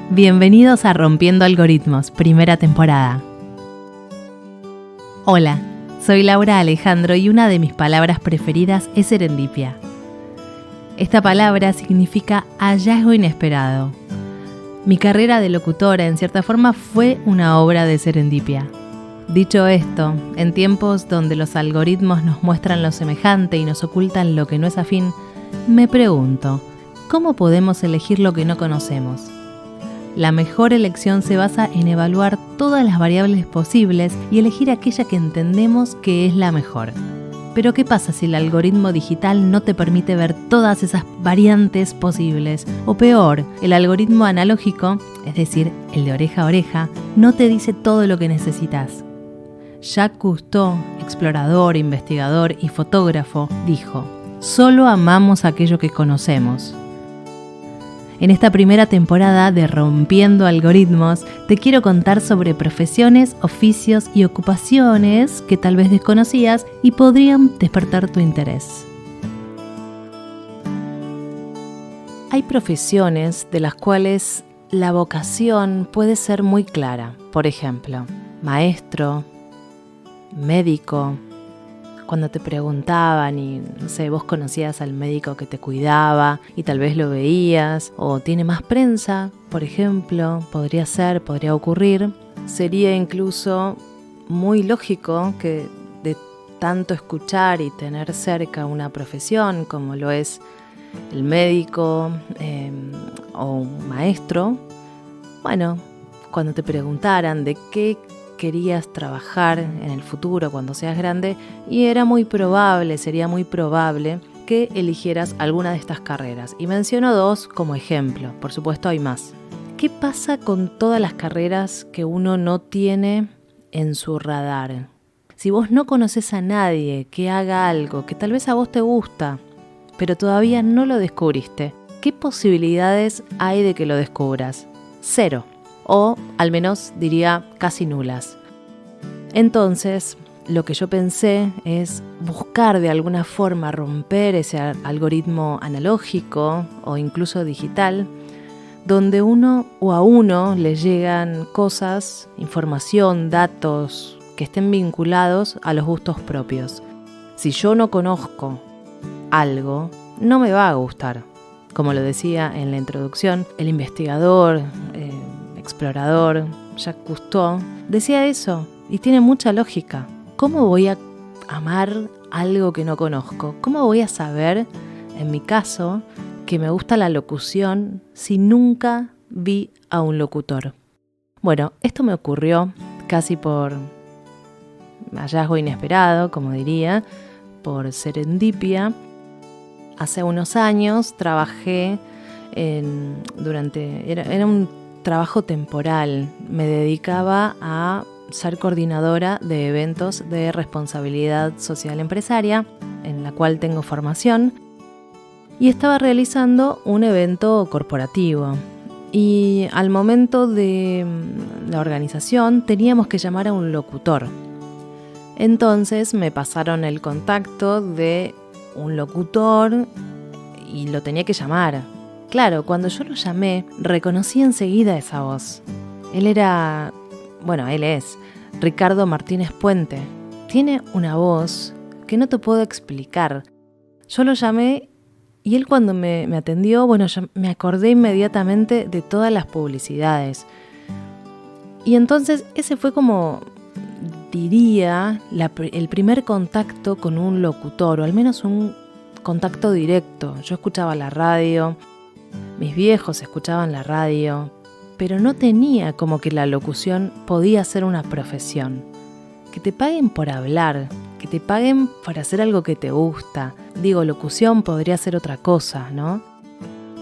Bienvenidos a Rompiendo Algoritmos, primera temporada. Hola, soy Laura Alejandro y una de mis palabras preferidas es serendipia. Esta palabra significa hallazgo inesperado. Mi carrera de locutora, en cierta forma, fue una obra de serendipia. Dicho esto, en tiempos donde los algoritmos nos muestran lo semejante y nos ocultan lo que no es afín, me pregunto, ¿cómo podemos elegir lo que no conocemos? La mejor elección se basa en evaluar todas las variables posibles y elegir aquella que entendemos que es la mejor. Pero ¿qué pasa si el algoritmo digital no te permite ver todas esas variantes posibles? O peor, el algoritmo analógico, es decir, el de oreja a oreja, no te dice todo lo que necesitas. Jacques Cousteau, explorador, investigador y fotógrafo, dijo: «Solo amamos aquello que conocemos». En esta primera temporada de Rompiendo Algoritmos, te quiero contar sobre profesiones, oficios y ocupaciones que tal vez desconocías y podrían despertar tu interés. Hay profesiones de las cuales la vocación puede ser muy clara. Por ejemplo, maestro, médico. Cuando te preguntaban y, no sé, vos conocías al médico que te cuidaba y tal vez lo veías, o tiene más prensa, por ejemplo, podría ocurrir. Sería incluso muy lógico que de tanto escuchar y tener cerca una profesión como lo es el médico o un maestro, bueno, cuando te preguntaran de qué querías trabajar en el futuro cuando seas grande, y sería muy probable que eligieras alguna de estas carreras. Y menciono dos como ejemplo, por supuesto hay más. ¿Qué pasa con todas las carreras que uno no tiene en su radar? Si vos no conoces a nadie que haga algo que tal vez a vos te gusta, pero todavía no lo descubriste, ¿qué posibilidades hay de que lo descubras? 0. O al menos diría casi nulas. Entonces, lo que yo pensé es buscar de alguna forma romper ese algoritmo analógico o incluso digital, donde a uno le llegan cosas, información, datos que estén vinculados a los gustos propios. Si yo no conozco algo, no me va a gustar. Como lo decía en la introducción, el investigador, explorador, Jacques Cousteau, decía eso y tiene mucha lógica. ¿Cómo voy a amar algo que no conozco? ¿Cómo voy a saber, en mi caso, que me gusta la locución si nunca vi a un locutor? Bueno, esto me ocurrió casi por hallazgo inesperado, como diría, por serendipia. Hace unos años trabajé era un trabajo temporal. Me dedicaba a ser coordinadora de eventos de responsabilidad social empresaria, en la cual tengo formación, y estaba realizando un evento corporativo. Y al momento de la organización teníamos que llamar a un locutor. Entonces me pasaron el contacto de un locutor y lo tenía que llamar. Claro, cuando yo lo llamé, reconocí enseguida esa voz. Él es Ricardo Martínez Puente. Tiene una voz que no te puedo explicar. Yo lo llamé y él cuando me atendió, yo me acordé inmediatamente de todas las publicidades. Y entonces ese fue como, diría, el primer contacto con un locutor, o al menos un contacto directo. Yo escuchaba la radio, mis viejos escuchaban la radio, pero no tenía como que la locución podía ser una profesión. Que te paguen por hablar, que te paguen por hacer algo que te gusta. Digo, locución podría ser otra cosa, ¿no?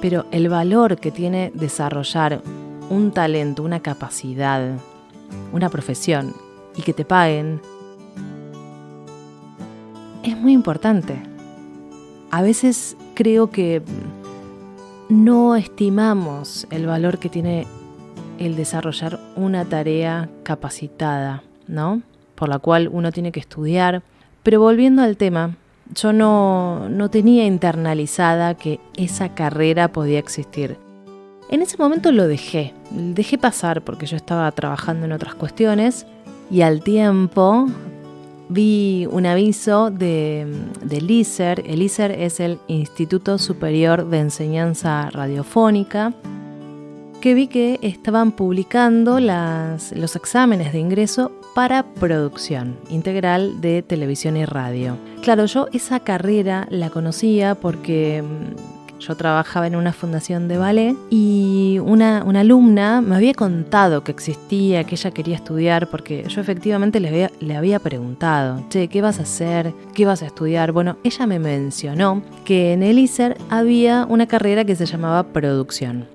Pero el valor que tiene desarrollar un talento, una capacidad, una profesión, y que te paguen, es muy importante. A veces creo que no estimamos el valor que tiene el desarrollar una tarea capacitada, ¿no? Por la cual uno tiene que estudiar. Pero volviendo al tema, yo no tenía internalizada que esa carrera podía existir. En ese momento lo dejé pasar porque yo estaba trabajando en otras cuestiones y al tiempo vi un aviso del ISER. El ISER es el Instituto Superior de Enseñanza Radiofónica, que vi que estaban publicando los exámenes de ingreso para producción integral de televisión y radio. Claro, yo esa carrera la conocía porque yo trabajaba en una fundación de ballet y una alumna me había contado que existía, que ella quería estudiar, porque yo efectivamente le había preguntado, che, ¿qué vas a hacer? ¿Qué vas a estudiar? Bueno, ella me mencionó que en el ISER había una carrera que se llamaba producción.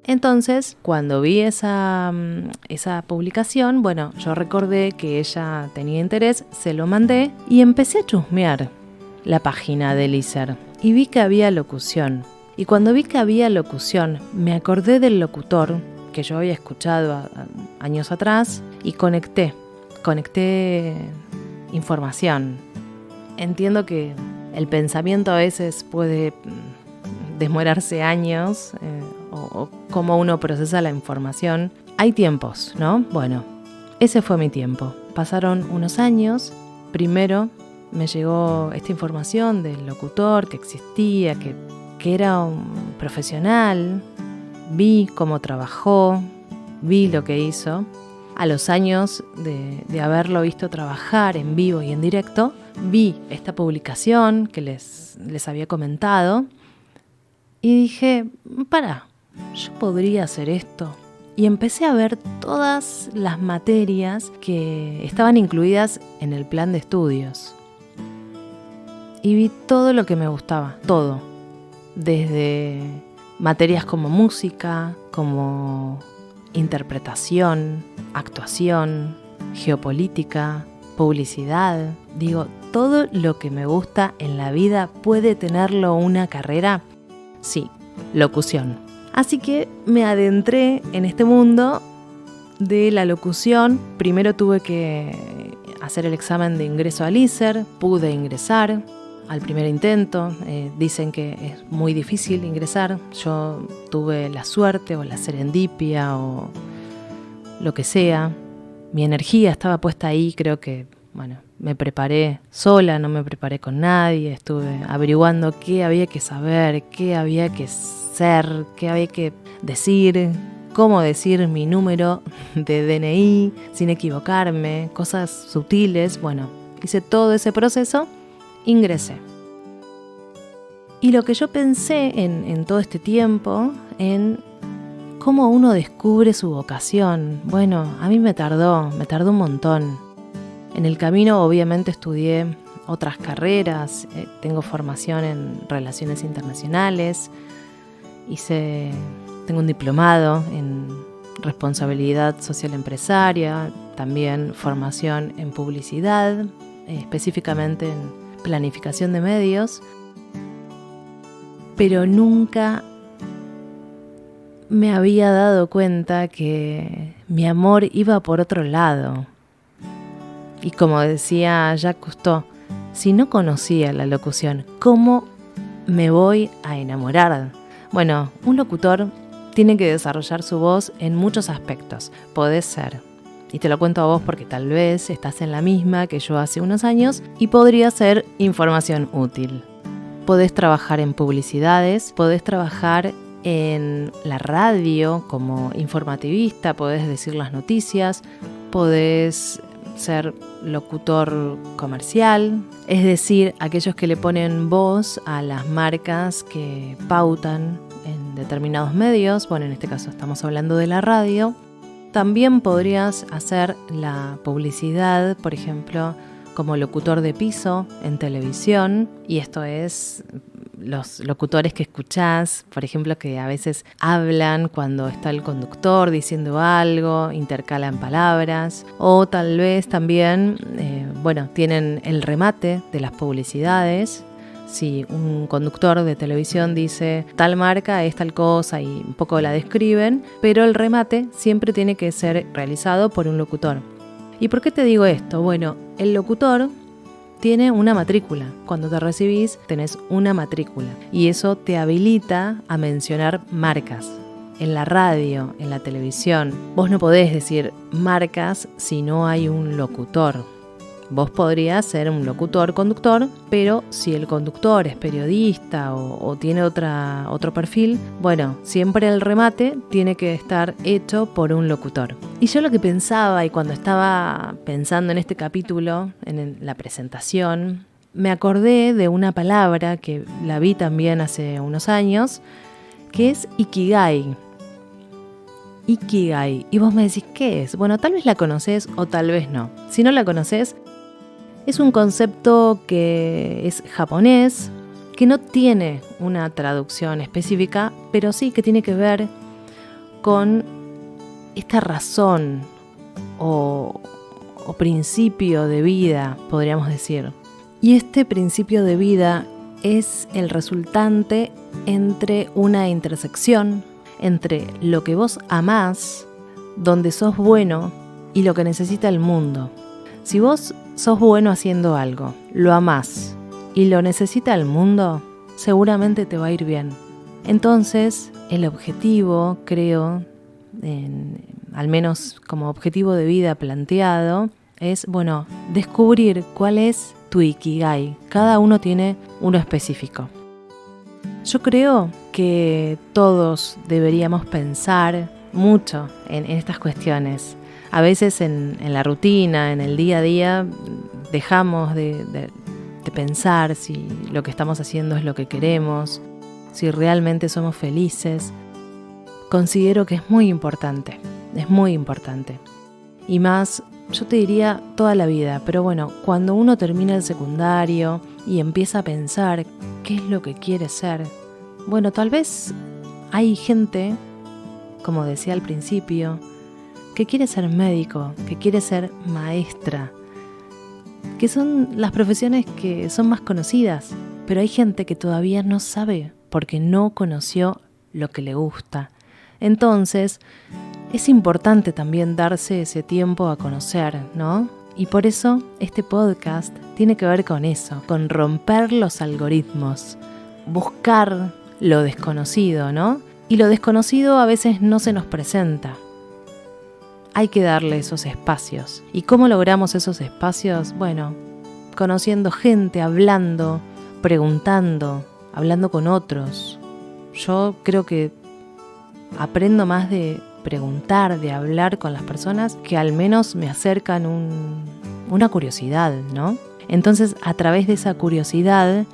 Entonces, cuando vi esa publicación, bueno, yo recordé que ella tenía interés, se lo mandé y empecé a chusmear la página del ISER y vi que había locución. Y cuando vi que había locución, me acordé del locutor que yo había escuchado años atrás y conecté información. Entiendo que el pensamiento a veces puede demorarse años o cómo uno procesa la información. Hay tiempos, ¿no? Bueno, ese fue mi tiempo. Pasaron unos años. Primero me llegó esta información del locutor que existía, que era un profesional. Vi cómo trabajó, vi lo que hizo. A los años de haberlo visto trabajar en vivo y en directo, vi esta publicación que les había comentado y dije, yo podría hacer esto. Y empecé a ver todas las materias que estaban incluidas en el plan de estudios. Y vi todo lo que me gustaba, todo. Desde materias como música, como interpretación, actuación, geopolítica, publicidad. Digo, todo lo que me gusta en la vida puede tenerlo una carrera. Sí, locución. Así que me adentré en este mundo de la locución. Primero tuve que hacer el examen de ingreso al ISER. Pude ingresar al primer intento. Dicen que es muy difícil ingresar. Yo tuve la suerte o la serendipia o lo que sea. Mi energía estaba puesta ahí. Creo que, me preparé sola, no me preparé con nadie. Estuve averiguando qué había que saber, qué había que ser, qué había que decir, cómo decir mi número de DNI sin equivocarme, cosas sutiles. Bueno, hice todo ese proceso, ingresé. Y lo que yo pensé en todo este tiempo, en cómo uno descubre su vocación. Bueno, a mí me tardó un montón. En el camino obviamente estudié otras carreras, tengo formación en relaciones internacionales, tengo un diplomado en responsabilidad social empresaria, también formación en publicidad, específicamente en planificación de medios, pero nunca me había dado cuenta que mi amor iba por otro lado. Y como decía Jacques Cousteau, si no conocía la locución, ¿cómo me voy a enamorar? Bueno, un locutor tiene que desarrollar su voz en muchos aspectos. Podés ser, y te lo cuento a vos porque tal vez estás en la misma que yo hace unos años, y podría ser información útil. Podés trabajar en publicidades, podés trabajar en la radio como informativista, podés decir las noticias, podés ser locutor comercial, es decir, aquellos que le ponen voz a las marcas que pautan en determinados medios. Bueno, en este caso estamos hablando de la radio. También podrías hacer la publicidad, por ejemplo, como locutor de piso en televisión, y esto es los locutores que escuchás, por ejemplo, que a veces hablan cuando está el conductor diciendo algo, intercalan palabras, o tal vez también, tienen el remate de las publicidades. Si un conductor de televisión dice tal marca es tal cosa y un poco la describen, pero el remate siempre tiene que ser realizado por un locutor. ¿Y por qué te digo esto? Bueno, el locutor tiene una matrícula. Cuando te recibís tenés una matrícula y eso te habilita a mencionar marcas. En la radio, en la televisión, vos no podés decir marcas si no hay un locutor. Vos podrías ser un locutor, conductor, pero si el conductor es periodista o tiene otro perfil, bueno, siempre el remate tiene que estar hecho por un locutor. Y yo lo que pensaba, y cuando estaba pensando en este capítulo, en la presentación, me acordé de una palabra que la vi también hace unos años, que es Ikigai. Ikigai. Y vos me decís, ¿qué es? Bueno, tal vez la conocés o tal vez no. Si no la conocés, es un concepto que es japonés, que no tiene una traducción específica, pero sí que tiene que ver con esta razón o principio de vida, podríamos decir. Y este principio de vida es el resultante entre una intersección entre lo que vos amás, donde sos bueno, y lo que necesita el mundo. Si vos sos bueno haciendo algo, lo amás y lo necesita el mundo, seguramente te va a ir bien. Entonces, el objetivo, creo, al menos como objetivo de vida planteado, es, descubrir cuál es tu Ikigai. Cada uno tiene uno específico. Yo creo que todos deberíamos pensar mucho en estas cuestiones. A veces en la rutina, en el día a día, dejamos de pensar si lo que estamos haciendo es lo que queremos, si realmente somos felices. Considero que es muy importante. Y más, yo te diría toda la vida, pero cuando uno termina el secundario y empieza a pensar qué es lo que quiere ser, tal vez hay gente, como decía al principio, que quiere ser médico, que quiere ser maestra, que son las profesiones que son más conocidas, pero hay gente que todavía no sabe porque no conoció lo que le gusta. Entonces, es importante también darse ese tiempo a conocer, ¿no? Y por eso este podcast tiene que ver con eso, con romper los algoritmos, buscar lo desconocido, ¿no? Y lo desconocido a veces no se nos presenta. Hay que darle esos espacios. ¿Y cómo logramos esos espacios? Conociendo gente, hablando, preguntando, hablando con otros. Yo creo que aprendo más de preguntar, de hablar con las personas que al menos me acercan una curiosidad, ¿no? Entonces, a través de esa curiosidad,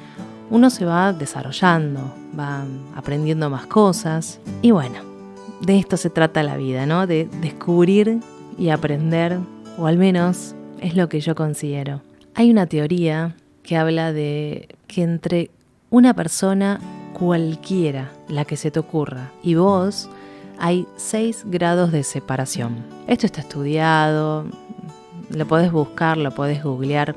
uno se va desarrollando, va aprendiendo más cosas y de esto se trata la vida, ¿no? De descubrir y aprender, o al menos es lo que yo considero. Hay una teoría que habla de que entre una persona cualquiera, la que se te ocurra, y vos, hay 6 grados de separación. Esto está estudiado, lo podés buscar, lo podés googlear.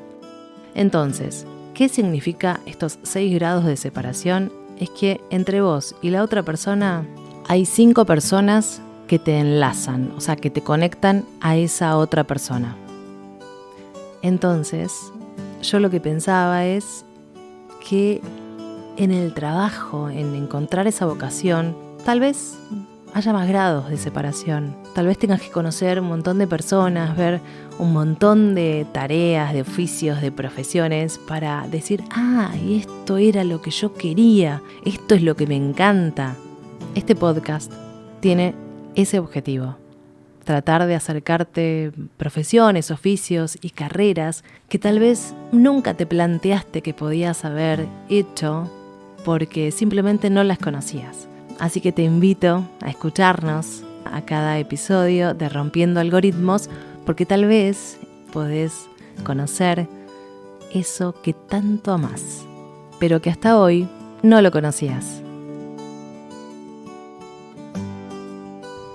Entonces, ¿qué significa estos 6 grados de separación? Es que entre vos y la otra persona hay 5 personas que te enlazan, o sea, que te conectan a esa otra persona. Entonces, yo lo que pensaba es que en el trabajo, en encontrar esa vocación, tal vez haya más grados de separación. Tal vez tengas que conocer un montón de personas, ver un montón de tareas, de oficios, de profesiones para decir, y esto era lo que yo quería, esto es lo que me encanta. Este podcast tiene ese objetivo, tratar de acercarte profesiones, oficios y carreras que tal vez nunca te planteaste que podías haber hecho porque simplemente no las conocías. Así que te invito a escucharnos a cada episodio de Rompiendo Algoritmos, porque tal vez podés conocer eso que tanto amás, pero que hasta hoy no lo conocías.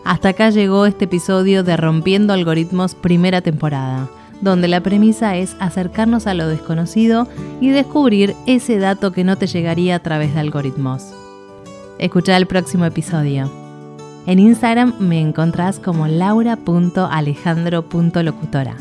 Hasta acá llegó este episodio de Rompiendo Algoritmos primera temporada, donde la premisa es acercarnos a lo desconocido y descubrir ese dato que no te llegaría a través de algoritmos. Escuchá el próximo episodio. En Instagram me encontrás como laura.alejandro.locutora.